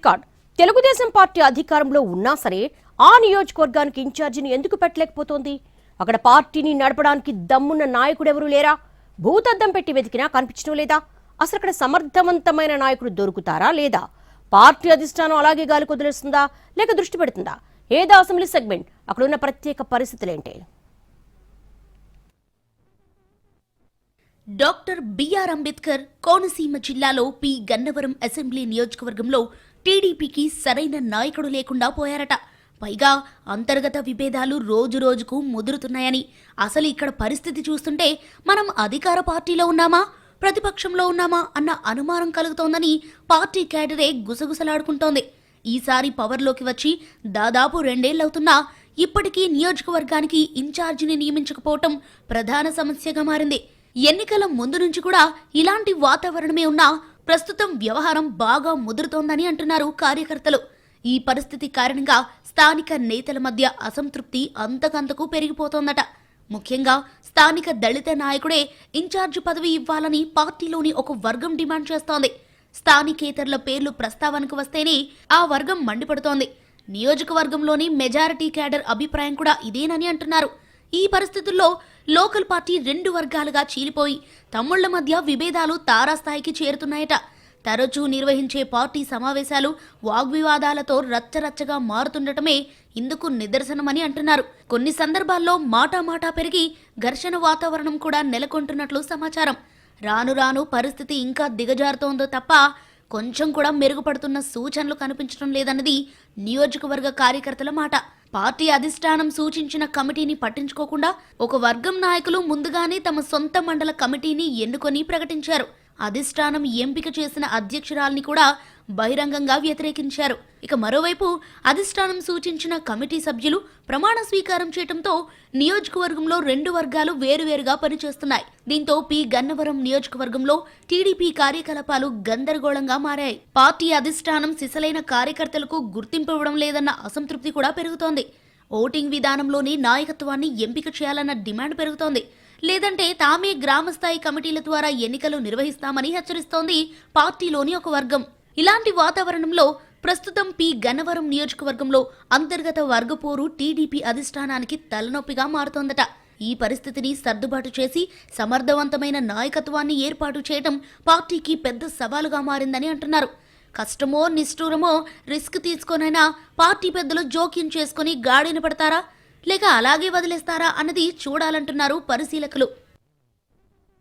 Card Telugu Desam party అధికారంలో ఉన్నా సరే ఆ నియోజకవర్గానికి ఇన్ఛార్జిని ఎందుకు పెట్టలేకపోతోంది? అక్కడ పార్టీని నడపడానికి దమ్మున్న నాయకుడెవరూ లేరా? భూతద్దం పెట్టి వెతికినా కనిపించడం లేదా? అసలు అక్కడ సమర్థవంతమైన నాయకుడు దొరుకుతారా లేదా? పార్టీ అధిష్టానం అలాగే గాలి కుదిలేస్తుందా లేక దృష్టి పెడుతుందా? ఏదో అసెంబ్లీ సెగ్మెంట్ అక్కడున్న ప్రత్యేక పరిస్థితులేంటి? డాక్టర్ బిఆర్ అంబేద్కర్ కోనసీమ జిల్లాలో పి గన్నవరం అసెంబ్లీ నియోజకవర్గంలో టీడీపీకి సరైన నాయకుడు లేకుండా పోయారట. పైగా అంతర్గత విభేదాలు రోజురోజుకు ముదురుతున్నాయని, అసలు ఇక్కడ పరిస్థితి చూస్తుంటే మనం అధికార పార్టీలో ఉన్నామా ప్రతిపక్షంలో ఉన్నామా అన్న అనుమానం కలుగుతోందని పార్టీ క్యాడరే గుసగుసలాడుకుంటోంది. ఈసారి పవర్లోకి వచ్చి దాదాపు 2 ఏళ్లవుతున్నా ఇప్పటికీ నియోజకవర్గానికి ఇన్ఛార్జిని నియమించకపోవటం ప్రధాన సమస్యగా మారింది. ఎన్నికల ముందు నుంచి కూడా ఇలాంటి వాతావరణమే ఉన్నా ప్రస్తుతం వ్యవహారం బాగా ముదురుతోందని అంటున్నారు కార్యకర్తలు. ఈ పరిస్థితి కారణంగా స్థానిక నేతల మధ్య అసంతృప్తి అంతకంతకు పెరిగిపోతోందట. ముఖ్యంగా స్థానిక దళిత నాయకుడే ఇన్ఛార్జి పదవి ఇవ్వాలని పార్టీలోని ఒక వర్గం డిమాండ్ చేస్తోంది. స్థానికేతరుల పేర్లు ప్రస్తావనకు వస్తేనే ఆ వర్గం మండిపడుతోంది. నియోజకవర్గంలోని మెజారిటీ క్యాడర్ అభిప్రాయం కూడా ఇదేనని అంటున్నారు. ఈ పరిస్థితుల్లో లోకల్ పార్టీ 2 వర్గాలుగా చీలిపోయి తమ్ముళ్ల మధ్య విభేదాలు తారాస్థాయికి చేరుతున్నాయట. తరచూ నిర్వహించే పార్టీ సమావేశాలు వాగ్వివాదాలతో రచ్చరచ్చగా మారుతుండటమే ఇందుకు నిదర్శనమని అంటున్నారు. కొన్ని సందర్భాల్లో మాటామాటా పెరిగి ఘర్షణ వాతావరణం కూడా నెలకొంటున్నట్లు సమాచారం. రాను రాను పరిస్థితి ఇంకా దిగజారుతోందో తప్ప కొంచెం కూడా మెరుగుపడుతున్న సూచనలు కనిపించడం లేదన్నది నియోజకవర్గ కార్యకర్తల మాట. పార్టీ అధిష్టానం సూచించిన కమిటీని పట్టించుకోకుండా ఒక వర్గం నాయకులు ముందుగానే తమ సొంత మండల కమిటీని ఎన్నుకొని ప్రకటించారు. అధిష్టానం ఎంపిక చేసిన అధ్యక్షురాల్ని కూడా బహిరంగంగా వ్యతిరేకించారు. ఇక మరోవైపు అధిష్టానం సూచించిన కమిటీ సభ్యులు ప్రమాణ స్వీకారం చేయడంతో నియోజకవర్గంలో 2 వర్గాలు వేరువేరుగా పనిచేస్తున్నాయి. దీంతో పి గన్నవరం నియోజకవర్గంలో టీడీపీ కార్యకలాపాలు గందరగోళంగా మారాయి. పార్టీ అధిష్టానం సిసలైన కార్యకర్తలకు గుర్తింపు ఇవ్వడం లేదన్న అసంతృప్తి కూడా పెరుగుతోంది. ఓటింగ్ విధానంలోని నాయకత్వాన్ని ఎంపిక చేయాలన్న డిమాండ్ పెరుగుతోంది. లేదంటే తామే గ్రామస్థాయి కమిటీల ద్వారా ఎన్నికలు నిర్వహిస్తామని హెచ్చరిస్తోంది పార్టీలోని ఒక వర్గం. ఇలాంటి వాతావరణంలో ప్రస్తుతం పి గన్నవరం నియోజకవర్గంలో అంతర్గత వర్గపోరు టీడీపీ అధిష్టానానికి తలనొప్పిగా మారుతోందట. ఈ పరిస్థితిని సర్దుబాటు చేసి సమర్థవంతమైన నాయకత్వాన్ని ఏర్పాటు చేయడం పార్టీకి పెద్ద సవాలుగా మారిందని అంటున్నారు. కష్టమో నిష్ఠూరమో రిస్క్ తీసుకోనైనా పార్టీ పెద్దలు జోక్యం చేసుకుని గాడిన పడతారా లేక అలాగే వదిలేస్తారా అన్నది చూడాలంటున్నారు పరిశీలకులు.